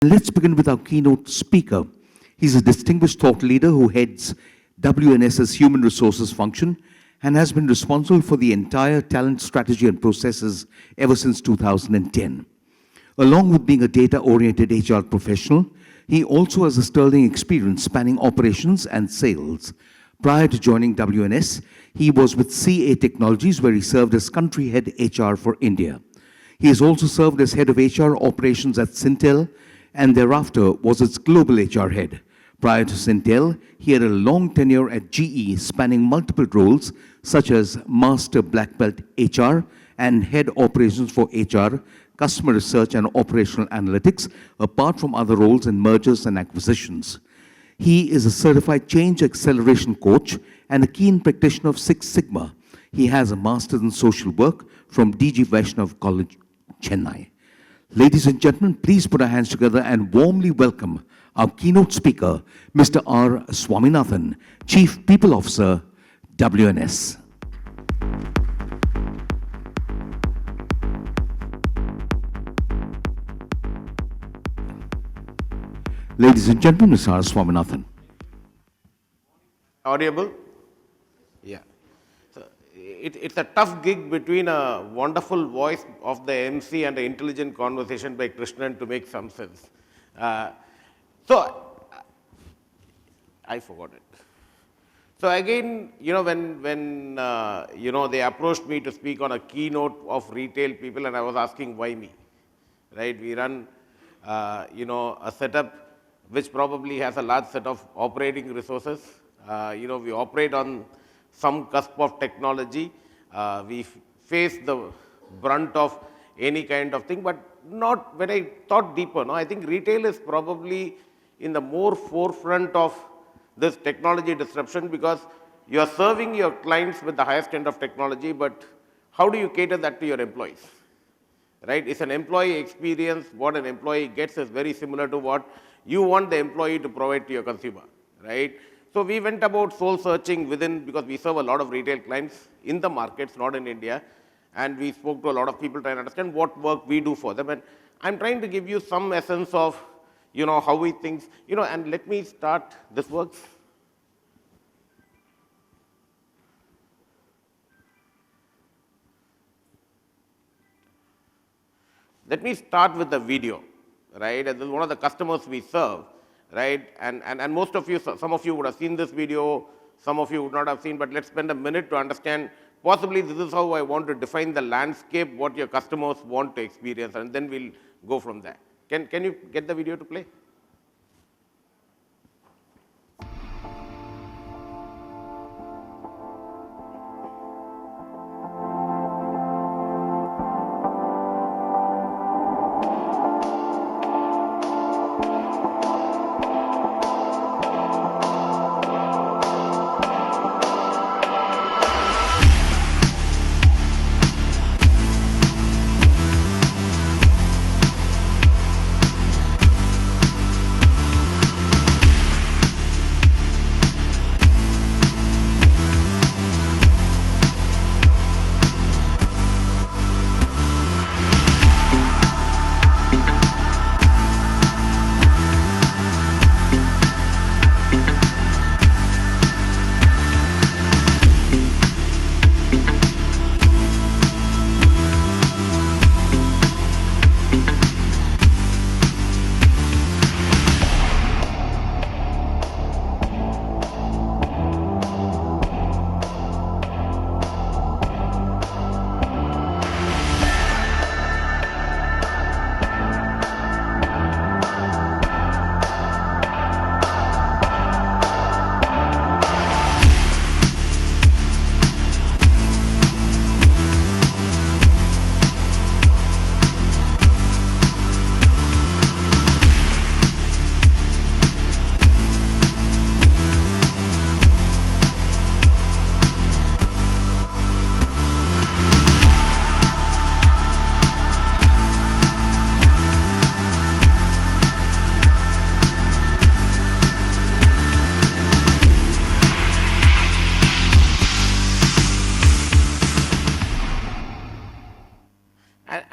Let's begin with our keynote speaker. He's a distinguished thought leader who heads WNS's human resources function and has been responsible for the entire talent strategy and processes ever since 2010. Along with being a data-oriented HR professional, he also has a sterling experience spanning operations and sales. Prior to joining WNS, he was with CA Technologies, where he served as country head HR for India. He has also served as head of HR operations at Syntel, and thereafter was its global HR head. Prior to Syntel, he had a long tenure at GE spanning multiple roles such as Master Black Belt HR and Head Operations for HR, Customer Research and Operational Analytics, apart from other roles in mergers and acquisitions. He is a certified change acceleration coach and a keen practitioner of Six Sigma. He has a master's in social work from DG Vaishnav College, Chennai. Ladies and gentlemen, please put our hands together and warmly welcome our keynote speaker, Mr. R. Swaminathan, Chief People Officer, WNS. Ladies and gentlemen, Mr. R. Swaminathan. Audible? Yeah. So it's a tough gig between a wonderful voice of the MC and an intelligent conversation by Krishnan to make some sense. So I forgot it. So again, when they approached me to speak on a keynote of retail people, and I was asking why me, right? We run, a setup which probably has a large set of operating resources. We operate on some cusp of technology. We face the brunt of any kind of thing, but not when I thought deeper. No, I think retail is probably in the more forefront of this technology disruption because you are serving your clients with the highest end of technology, but how do you cater that to your employees? Right? It's an employee experience. What an employee gets is very similar to what you want the employee to provide to your consumer, right? So we went about soul searching within, because we serve a lot of retail clients in the markets, not in India, and we spoke to a lot of people trying to understand what work we do for them. And I'm trying to give you some essence of, how we think, and let me start, this works. Let me start with the video, right? And this is one of the customers we serve, right? And most of you, some of you would have seen this video, some of you would not have seen, but let's spend a minute to understand, possibly this is how I want to define the landscape, what your customers want to experience, and then we'll go from there. Can you get the video to play?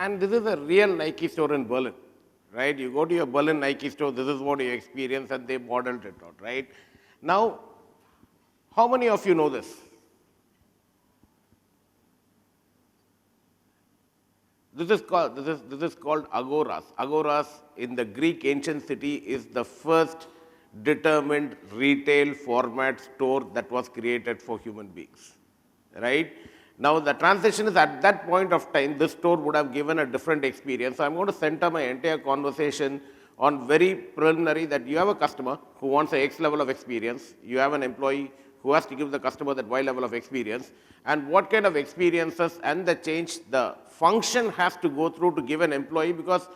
And this is a real Nike store in Berlin, right? You go to your Berlin Nike store, this is what you experience, and they modeled it out, right? Now, how many of you know this? This is called agoras. Agoras in the Greek ancient city is the first determined retail format store that was created for human beings, right? Now the transition is at that point of time, this store would have given a different experience. So I'm going to center my entire conversation on very preliminary that you have a customer who wants a X level of experience, you have an employee who has to give the customer that Y level of experience, and what kind of experiences and the change the function has to go through to give an employee, because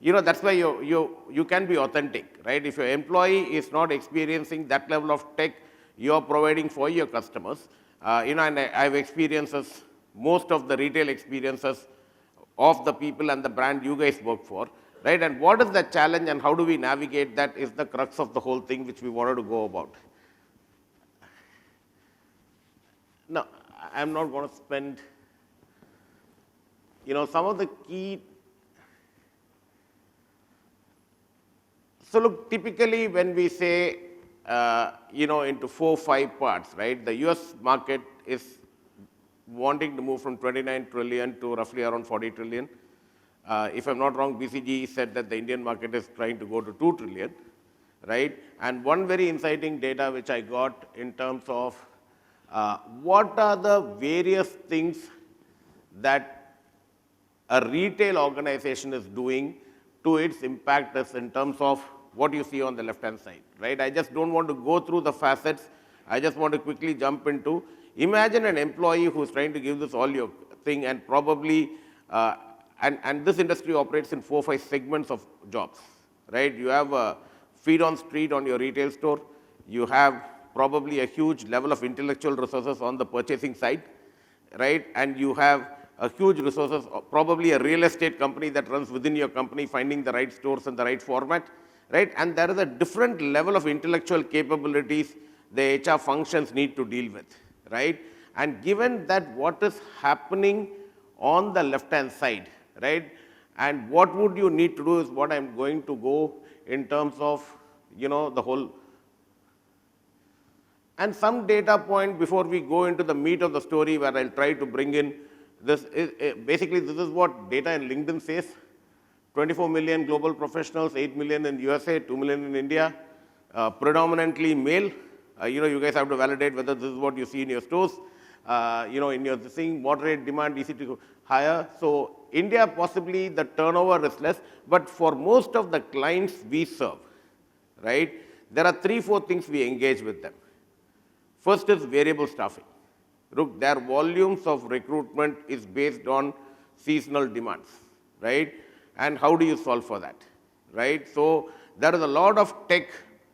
that's why you can be authentic, right? If your employee is not experiencing that level of tech you're providing for your customers, and I have experiences, most of the retail experiences of the people and the brand you guys work for, right? And what is the challenge and how do we navigate that is the crux of the whole thing which we wanted to go about. Now, I'm not going to spend, some of the key. So look, typically when we say, into 4-5 parts, right? The US market is wanting to move from 29 trillion to roughly around 40 trillion. If I'm not wrong, BCG said that the Indian market is trying to go to 2 trillion, right? And one very inciting data which I got in terms of what are the various things that a retail organization is doing to its impact is in terms of what you see on the left-hand side, right? I just don't want to go through the facets. I just want to quickly jump into, imagine an employee who's trying to give this all your thing and probably, and this industry operates in 4-5 segments of jobs, right? You have a feet on street on your retail store. You have probably a huge level of intellectual resources on the purchasing side, right? And you have a huge resources, probably a real estate company that runs within your company, finding the right stores and the right format, right? And there is a different level of intellectual capabilities the HR functions need to deal with, right? And given that what is happening on the left-hand side, right? And what would you need to do is what I'm going to go in terms of, the whole. And some data point before we go into the meat of the story where I'll try to bring in this. Basically, this is what data in LinkedIn says. 24 million global professionals, 8 million in USA, 2 million in India, predominantly male. You guys have to validate whether this is what you see in your stores. In your thing, moderate demand, easy to hire. So India, possibly the turnover is less, but for most of the clients we serve, right, there are 3-4 things we engage with them. First is variable staffing. Look, their volumes of recruitment is based on seasonal demands, right? And how do you solve for that, right? So there is a lot of tech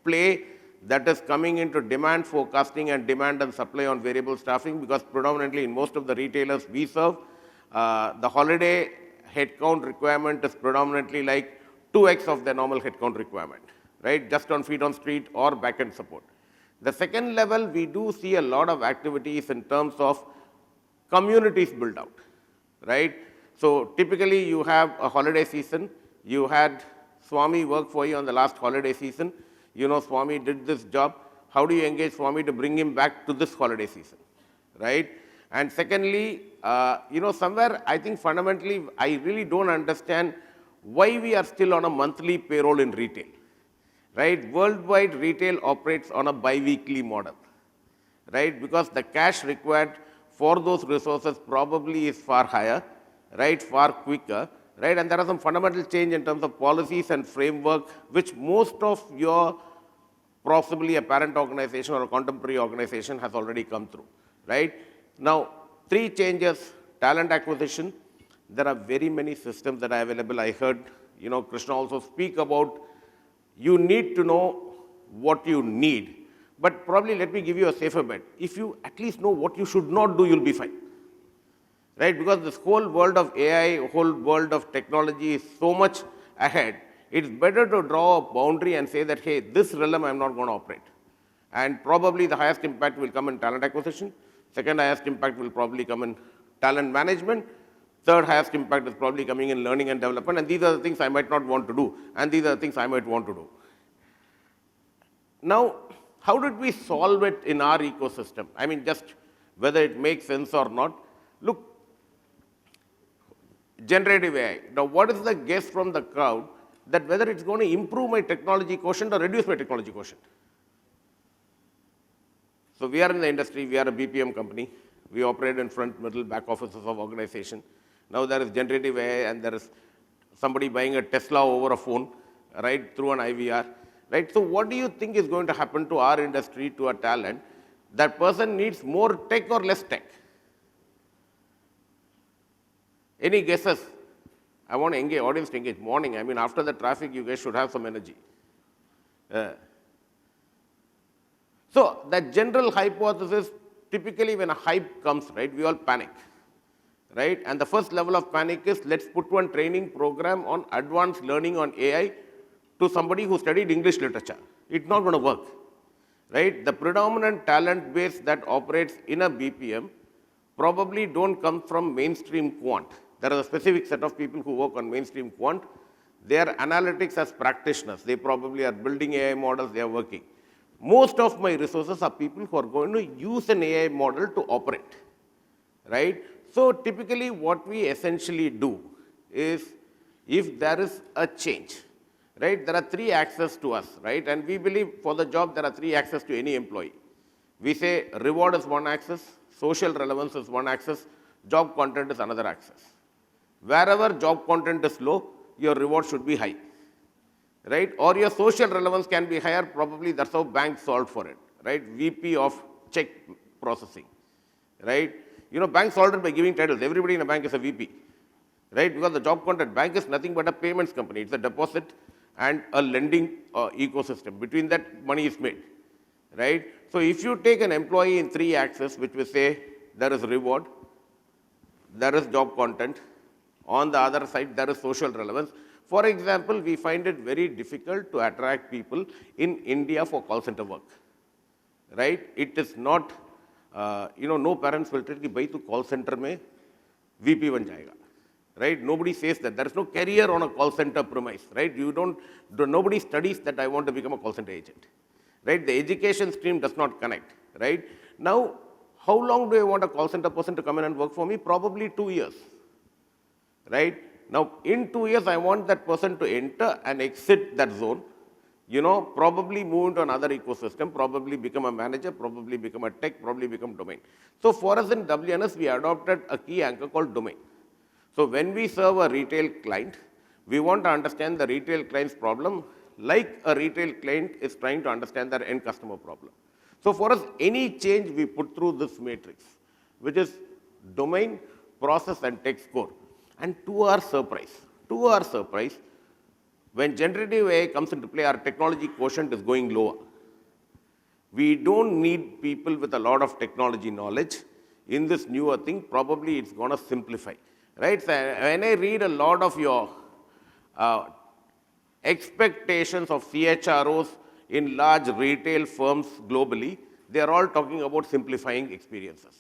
play that is coming into demand forecasting and demand and supply on variable staffing, because predominantly in most of the retailers we serve, the holiday headcount requirement is predominantly like 2x of the normal headcount requirement, right? Just on feet on street or backend support. The second level, we do see a lot of activities in terms of communities built out, right? So typically you have a holiday season. You had Swami work for you on the last holiday season. Swami did this job. How do you engage Swami to bring him back to this holiday season, right? And secondly, somewhere I think fundamentally I really don't understand why we are still on a monthly payroll in retail. Right? Worldwide retail operates on a bi-weekly model, right? Because the cash required for those resources probably is far higher, right? Far quicker, right? And there are some fundamental change in terms of policies and framework, which most of your possibly a parent organization or a contemporary organization has already come through, right? Now, 3 changes: talent acquisition. There are very many systems that are available. I heard, Krishna also speak about. You need to know what you need, but probably let me give you a safer bet. If you at least know what you should not do, you'll be fine, right? Because this whole world of AI, whole world of technology is so much ahead. It's better to draw a boundary and say that, hey, this realm I'm not going to operate. And probably the highest impact will come in talent acquisition. Second highest impact will probably come in talent management. Third highest impact is probably coming in learning and development, and these are the things I might not want to do, and these are the things I might want to do. Now, how did we solve it in our ecosystem? I mean, just whether it makes sense or not. Look, generative AI. Now, what is the guess from the crowd that whether it's going to improve my technology quotient or reduce my technology quotient? So we are in the industry, we are a BPM company. We operate in front, middle, back offices of organization. Now there is generative AI and there is somebody buying a Tesla over a phone, right, through an IVR, right? So what do you think is going to happen to our industry, to our talent? That person needs more tech or less tech? Any guesses? I want to engage, audience to engage. Morning, I mean, after the traffic, you guys should have some energy. So that general hypothesis, typically when a hype comes, right, we all panic, right? And the first level of panic is let's put one training program on advanced learning on AI to somebody who studied English literature. It's not going to work, right? The predominant talent base that operates in a BPM probably don't come from mainstream quant. There are a specific set of people who work on mainstream quant. They are analytics as practitioners. They probably are building AI models, they are working. Most of my resources are people who are going to use an AI model to operate, right? So typically what we essentially do is if there is a change, right, there are three axes to us, right? And we believe for the job there are three axes to any employee. We say reward is one axis, social relevance is one axis, job content is another axis. Wherever job content is low, your reward should be high, right? Or your social relevance can be higher, probably that's how banks solved for it, right? VP of check processing, right? You know, banks solved it by giving titles. Everybody in a bank is a VP, right? Because the job content, bank is nothing but a payments company. It's a deposit and a lending ecosystem. Between that, money is made, right? So if you take an employee in three axes, which we say there is reward, there is job content, on the other side, there is social relevance. For example, we find it very difficult to attract people in India for call center work, right? It is not, no parents will tell you, bhai tu call center mein VP ban jayega, right? Nobody says that. There is no career on a call center premise, right? Nobody studies that I want to become a call center agent, right? The education stream does not connect, right? Now, how long do I want a call center person to come in and work for me? Probably 2 years, right? Now, in 2 years, I want that person to enter and exit that zone, probably move into another ecosystem, probably become a manager, probably become a tech, probably become domain. So for us in WNS, we adopted a key anchor called domain. So when we serve a retail client, we want to understand the retail client's problem like a retail client is trying to understand their end customer problem. So for us, any change we put through this matrix, which is domain, process, and tech score. And to our surprise, when generative AI comes into play, our technology quotient is going lower. We don't need people with a lot of technology knowledge. In this newer thing, probably it's going to simplify, right? So when I read a lot of your expectations of CHROs in large retail firms globally, they are all talking about simplifying experiences.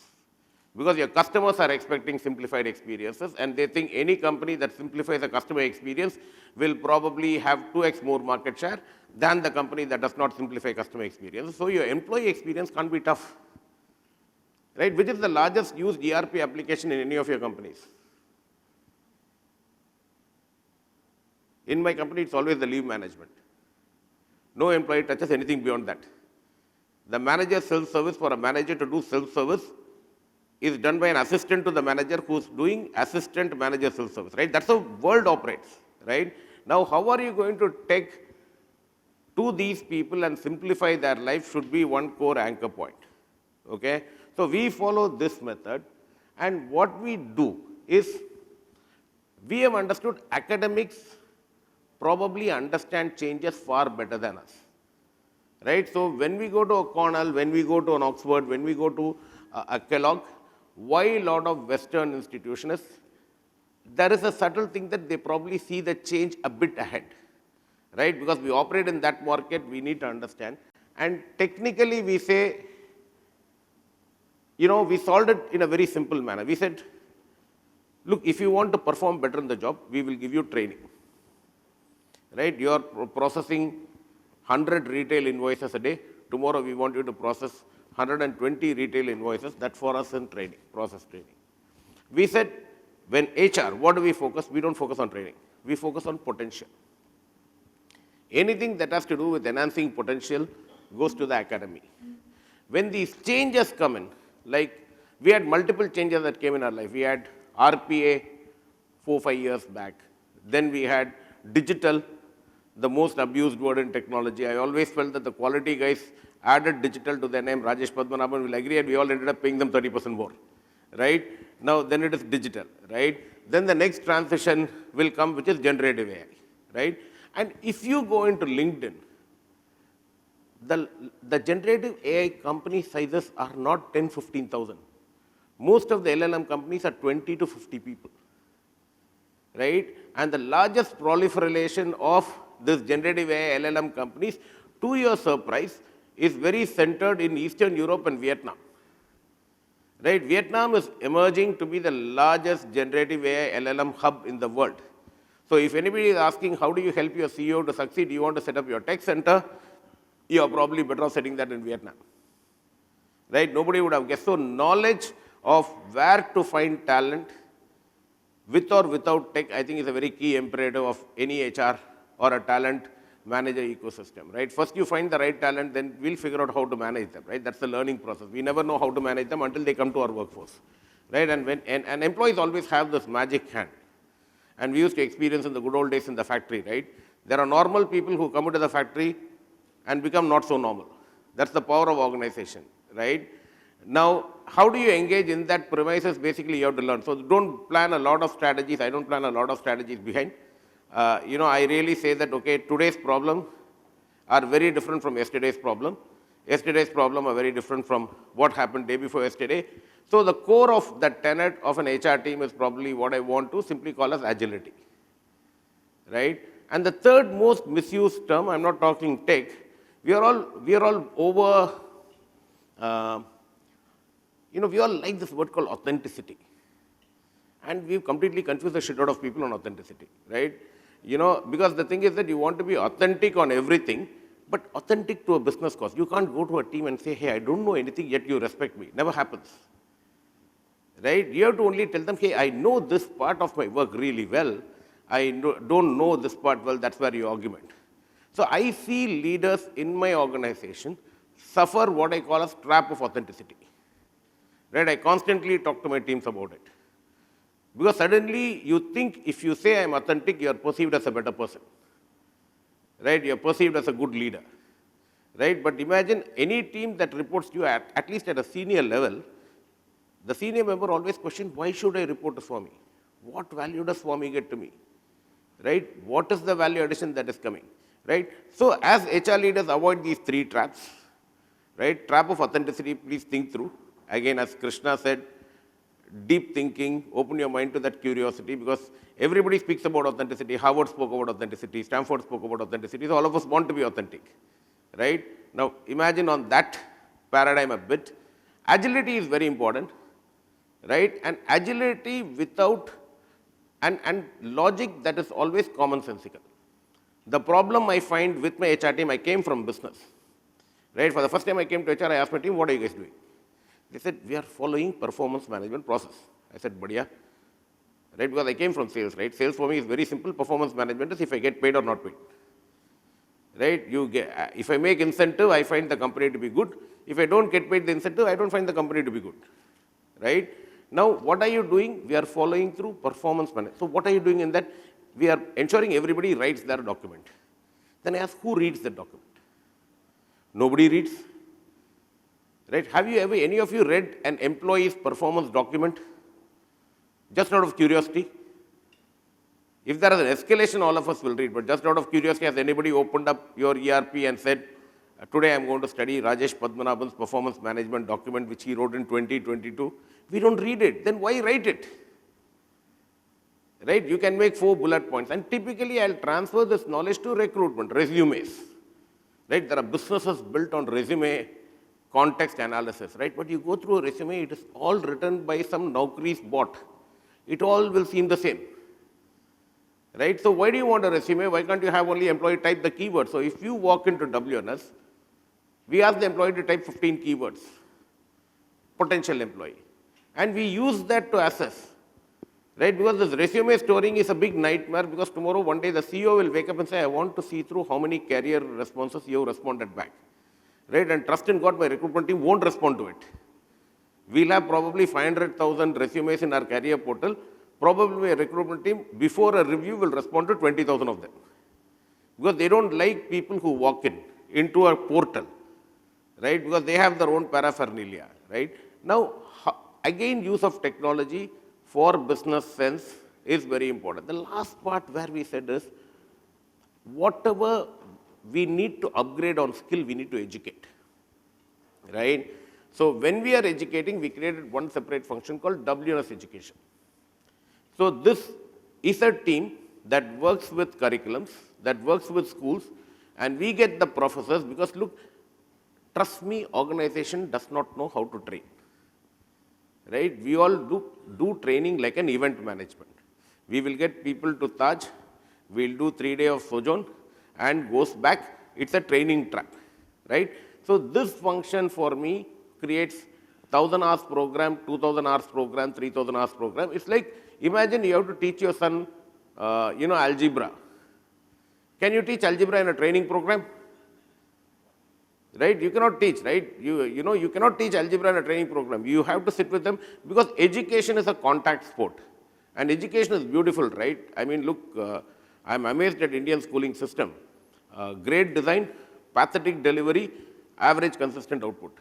Because your customers are expecting simplified experiences, and they think any company that simplifies the customer experience will probably have 2x more market share than the company that does not simplify customer experience. So your employee experience can't be tough, right? Which is the largest used ERP application in any of your companies? In my company, it's always the leave management. No employee touches anything beyond that. The manager self-service, for a manager to do self-service, is done by an assistant to the manager who's doing assistant manager self-service, right? That's how world operates, right? Now, how are you going to take to these people and simplify their life should be one core anchor point, okay? So we follow this method, and what we do is we have understood academics probably understand changes far better than us, right? So when we go to a Cornell, when we go to an Oxford, when we go to a Kellogg, why a lot of Western institutions, there is a subtle thing that they probably see the change a bit ahead, right? Because we operate in that market, we need to understand. And technically we say, we solved it in a very simple manner. We said, Look, if you want to perform better in the job, we will give you training. Right? You are processing 100 retail invoices a day. Tomorrow we want you to process 120 retail invoices. That's for us in training, process training. We said, when HR, what do we focus? We don't focus on training. We focus on potential. Anything that has to do with enhancing potential goes to the academy. When these changes come in, like we had multiple changes that came in our life. We had RPA 4-5 years back. Then we had digital, the most abused word in technology. I always felt that the quality guys added digital to their name. Rajesh Padmanabhan will agree, and we all ended up paying them 30% more. Right? Now, then it is digital. Right? Then the next transition will come, which is generative AI. Right? And if you go into LinkedIn, the generative AI company sizes are not 10, 15,000. Most of the LLM companies are 20 to 50 people. Right? And the largest proliferation of this generative AI LLM companies, to your surprise, is very centered in Eastern Europe and Vietnam. Right? Vietnam is emerging to be the largest generative AI LLM hub in the world. So if anybody is asking, how do you help your CEO to succeed? You want to set up your tech center? You are probably better off setting that in Vietnam. Right? Nobody would have guessed. So knowledge of where to find talent, with or without tech, I think is a very key imperative of any HR or a talent manager ecosystem, right? First you find the right talent, then we'll figure out how to manage them, right? That's the learning process. We never know how to manage them until they come to our workforce, right? And employees always have this magic hand. And we used to experience in the good old days in the factory, right? There are normal people who come into the factory and become not so normal. That's the power of organization, right? Now, how do you engage in that premises? Basically, you have to learn. So don't plan a lot of strategies. I don't plan a lot of strategies behind. I really say that, okay, today's problem are very different from yesterday's problem. Yesterday's problem are very different from what happened day before yesterday. So the core of that tenet of an HR team is probably what I want to simply call as agility, right? And the third most misused term, I'm not talking tech, we are all over, we all like this word called authenticity. And we've completely confused the shit out of people on authenticity, right? Because the thing is that you want to be authentic on everything, but authentic to a business cause. You can't go to a team and say, hey, I don't know anything, yet you respect me. Never happens, right? You have to only tell them, hey, I know this part of my work really well. I don't know this part well, that's where you argument. So I see leaders in my organization suffer what I call as trap of authenticity, right? I constantly talk to my teams about it. Because suddenly you think if you say I'm authentic, you are perceived as a better person, right? You are perceived as a good leader, right? But imagine any team that reports to you at least at a senior level, the senior member always questions, why should I report to Swami? What value does Swami get to me, right? What is the value addition that is coming, right? So as HR leaders, avoid these three traps, right? Trap of authenticity, please think through. Again, as Krishna said, deep thinking, open your mind to that curiosity, because everybody speaks about authenticity. Harvard spoke about authenticity, Stanford spoke about authenticity, so all of us want to be authentic, right? Now, imagine on that paradigm a bit. Agility is very important, right? And agility without, and logic that is always commonsensical. The problem I find with my HR team, I came from business, right? For the first time I came to HR, I asked my team, what are you guys doing? They said, we are following performance management process. I said, Badhiya, right? Because I came from sales, right? Sales for me is very simple. Performance management is if I get paid or not paid, right? If I make incentive, I find the company to be good. If I don't get paid the incentive, I don't find the company to be good, right? Now, what are you doing? We are following through performance management. So what are you doing in that? We are ensuring everybody writes their document. Then I ask, who reads the document? Nobody reads. Right? Have you ever, any of you read an employee's performance document? Just out of curiosity? If there is an escalation, all of us will read, but just out of curiosity, has anybody opened up your ERP and said, today I'm going to study Rajesh Padmanabhan's performance management document, which he wrote in 2022? We don't read it. Then why write it? Right? You can make 4 bullet points. And typically, I'll transfer this knowledge to recruitment, resumes. Right? There are businesses built on resume context analysis, right? But you go through a resume, it is all written by some Naukri's bot. it all will seem the same. Right? So why do you want a resume? Why can't you have only employee type the keyword? So if you walk into WNS, we ask the employee to type 15 keywords, potential employee. And we use that to assess. Right? Because this resume storing is a big nightmare, because tomorrow, one day, the CEO will wake up and say, I want to see through how many career responses you have responded back. Right? And trust in God, my recruitment team won't respond to it. We'll have probably 500,000 resumes in our career portal. Probably a recruitment team, before a review, will respond to 20,000 of them. Because they don't like people who walk into a portal, right? Because they have their own paraphernalia, right? Now, again, use of technology for business sense is very important. The last part where we said is, whatever we need to upgrade on skill, we need to educate, right? So when we are educating, we created one separate function called WNS education. So this is a team that works with curriculums, that works with schools, and we get the professors, because look, trust me, organization does not know how to train. Right? We all do training like an event management. We will get people to Taj, we'll do 3 days of sojourn, and goes back. It's a training trap. Right? So this function for me creates 1,000 hours program, 2,000 hours program, 3,000 hours program. It's like, imagine you have to teach your son, algebra. Can you teach algebra in a training program? Right? You cannot teach, right? You cannot teach algebra in a training program. You have to sit with them, because education is a contact sport. And education is beautiful, right? I mean, look, I'm amazed at Indian schooling system. Great design, pathetic delivery, average consistent output.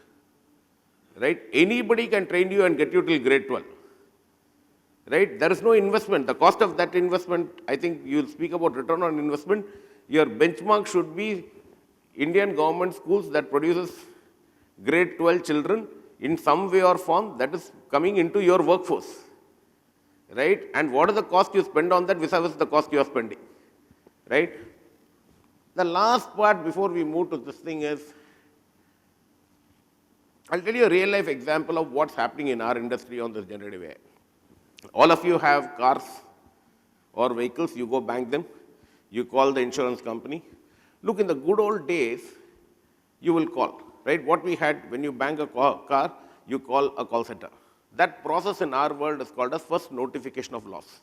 Right? Anybody can train you and get you till grade 12. Right? There is no investment. The cost of that investment, I think you'll speak about return on investment. Your benchmark should be Indian government schools that produces grade 12 children in some way or form that is coming into your workforce. Right? And what is the cost you spend on that vis-a-vis the cost you are spending? Right? The last part before we move to this thing is, I'll tell you a real life example of what's happening in our industry on this generative AI. All of you have cars or vehicles, you go bank them, you call the insurance company. Look, in the good old days, you will call, right? What we had, when you bank a car, you call a call center. That process in our world is called as first notification of loss.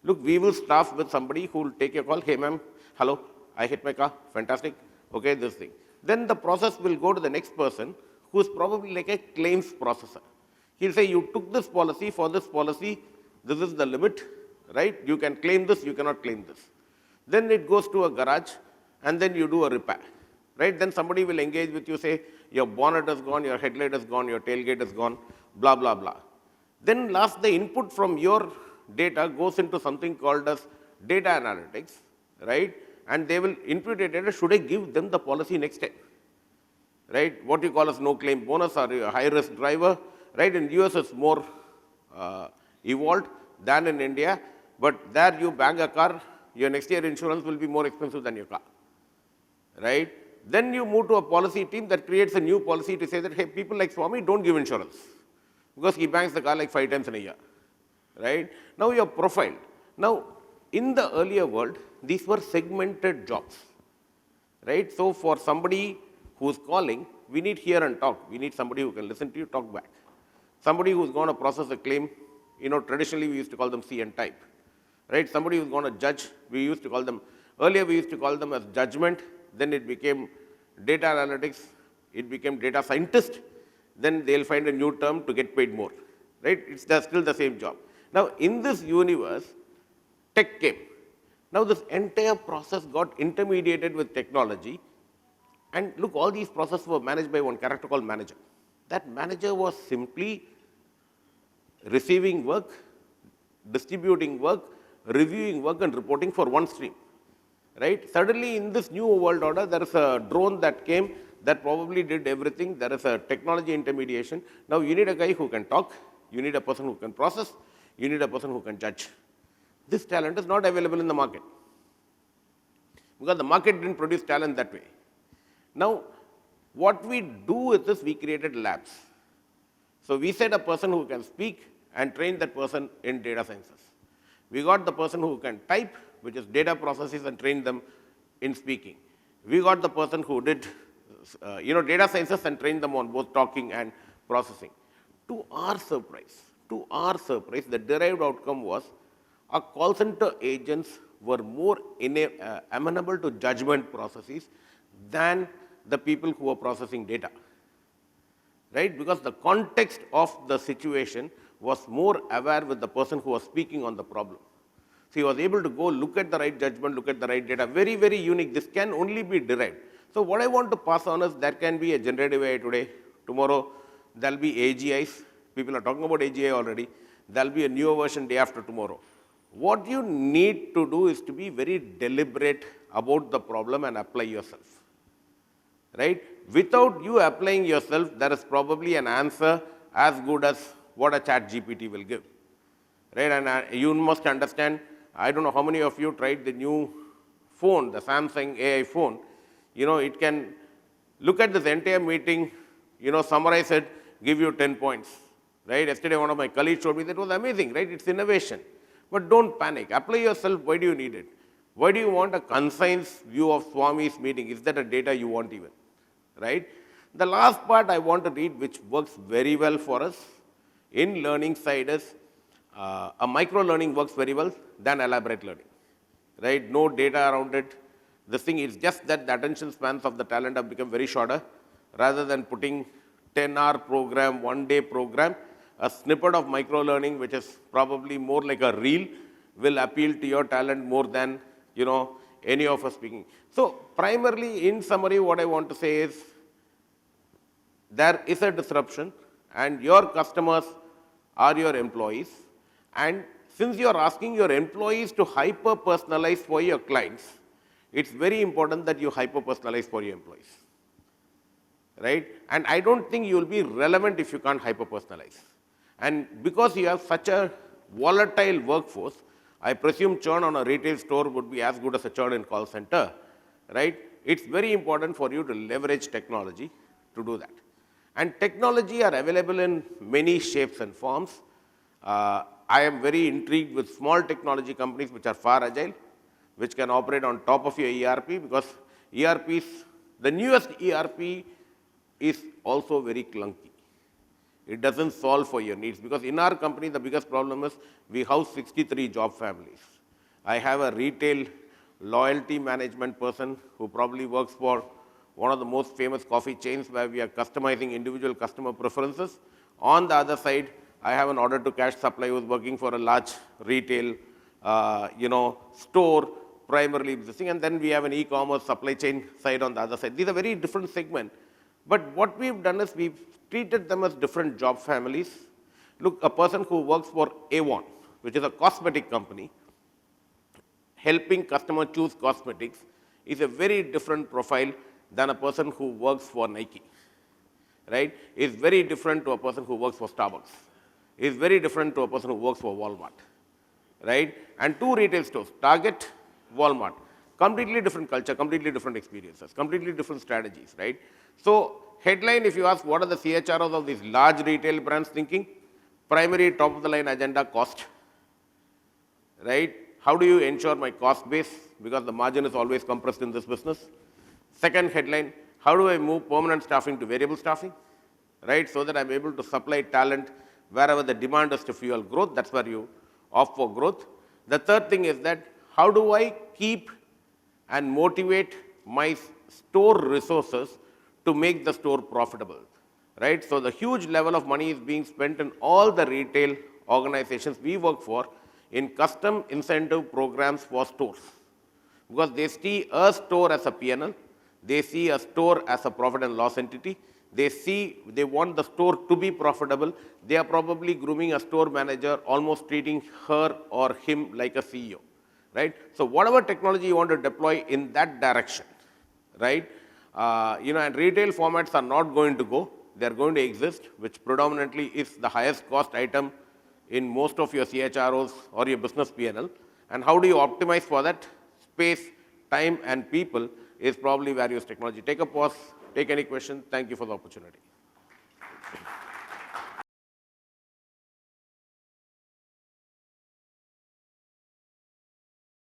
Look, we will staff with somebody who will take your call. Hey, ma'am, hello, I hit my car, fantastic. Okay, this thing. Then the process will go to the next person, who is probably like a claims processor. He'll say, you took this policy, for this policy, this is the limit, right? You can claim this, you cannot claim this. Then it goes to a garage, and then you do a repair, right? Then somebody will engage with you, say, your bonnet is gone, your headlight is gone, your tailgate is gone, blah, blah, blah. Then last, the input from your data goes into something called as data analytics, right? And they will input data, should I give them the policy next time? Right? What you call as no claim bonus or a high risk driver, right? In US it's more evolved than in India, but there you bang a car, your next year insurance will be more expensive than your car, right? Then you move to a policy team that creates a new policy to say that, hey, people like Swami don't give insurance, because he bangs the car like 5 times in a year, right? Now you're profiled. Now, in the earlier world, these were segmented jobs, right? So for somebody who's calling, we need hear and talk. We need somebody who can listen to you, talk back. Somebody who's going to process a claim, traditionally we used to call them see and type, right? Somebody who's going to judge, earlier we used to call them as judgment, then it became data analytics, it became data scientist, then they'll find a new term to get paid more, right? It's still the same job. Now, in this universe, tech came. Now, this entire process got intermediated with technology. And look, all these processes were managed by one character called manager. That manager was simply receiving work, distributing work, reviewing work, and reporting for one stream, right? Suddenly, in this new world order, there is a drone that came that probably did everything. There is a technology intermediation. Now, you need a guy who can talk. You need a person who can process. You need a person who can judge. This talent is not available in the market, because the market didn't produce talent that way. Now, what we do with this, we created labs. So we said a person who can speak, and trained that person in data sciences. We got the person who can type, which is data processes, and trained them in speaking. We got the person who did data sciences and trained them on both talking and processing. To our surprise, the derived outcome was our call center agents were more amenable to judgment processes than the people who were processing data. Right? Because the context of the situation was more aware with the person who was speaking on the problem. So he was able to go look at the right judgment, look at the right data. Very, very unique. This can only be derived. So what I want to pass on is there can be a generative AI today. Tomorrow, there will be AGIs. People are talking about AGI already. There will be a newer version day after tomorrow. What you need to do is to be very deliberate about the problem and apply yourself. Right? Without you applying yourself, there is probably an answer as good as what a chat GPT will give. Right? And you must understand, I don't know how many of you tried the new phone, the Samsung AI phone. It can look at this entire meeting, summarize it, give you 10 points. Right? Yesterday, one of my colleagues told me that was amazing, right? It's innovation. But don't panic. Apply yourself. Why do you need it? Why do you want a concise view of Swami's meeting? Is that a data you want even? Right? The last part I want to read, which works very well for us in learning side is a micro learning works very well than elaborate learning. Right? No data around it. The thing is just that the attention spans of the talent have become very shorter. Rather than putting 10-hour program, one-day program, a snippet of micro learning, which is probably more like a reel, will appeal to your talent more than any of us speaking. So primarily, in summary, what I want to say is there is a disruption, and your customers are your employees. And since you are asking your employees to hyper-personalize for your clients, it's very important that you hyper-personalize for your employees. Right? And I don't think you will be relevant if you can't hyper-personalize. And because you have such a volatile workforce, I presume churn on a retail store would be as good as a churn in call center. Right? It's very important for you to leverage technology to do that. And technology are available in many shapes and forms. I am very intrigued with small technology companies which are far agile, which can operate on top of your ERP, because the newest ERP is also very clunky. It doesn't solve for your needs, because in our company, the biggest problem is we house 63 job families. I have a retail loyalty management person who probably works for one of the most famous coffee chains where we are customizing individual customer preferences. On the other side, I have an order-to-cash supplier who's working for a large retail, store, primarily this thing, and then we have an e-commerce supply chain side on the other side. These are very different segments. But what we've done is we've treated them as different job families. Look, a person who works for Avon, which is a cosmetic company, helping customer choose cosmetics, is a very different profile than a person who works for Nike. Right? Is very different to a person who works for Starbucks. Is very different to a person who works for Walmart. Right? And two retail stores, Target, Walmart. Completely different culture, completely different experiences, completely different strategies, right? So headline, if you ask what are the CHROs of these large retail brands thinking, primary top of the line agenda, cost, right? How do you ensure my cost base, because the margin is always compressed in this business. Second headline, how do I move permanent staffing to variable staffing, right? So that I'm able to supply talent wherever the demand is to fuel growth, that's where you opt for growth. The third thing is that how do I keep and motivate my store resources to make the store profitable, right? So the huge level of money is being spent in all the retail organizations we work for in custom incentive programs for stores, because they see a store as a P&L, they see a store as a profit and loss entity, they want the store to be profitable. They are probably grooming a store manager, almost treating her or him like a CEO. Right? So whatever technology you want to deploy in that direction, right? And retail formats are not going to go. They're going to exist, which predominantly is the highest cost item in most of your CHROs or your business P&L. And how do you optimize for that? Space, time, and people is probably where you use technology. Take a pause, take any question. Thank you for the opportunity.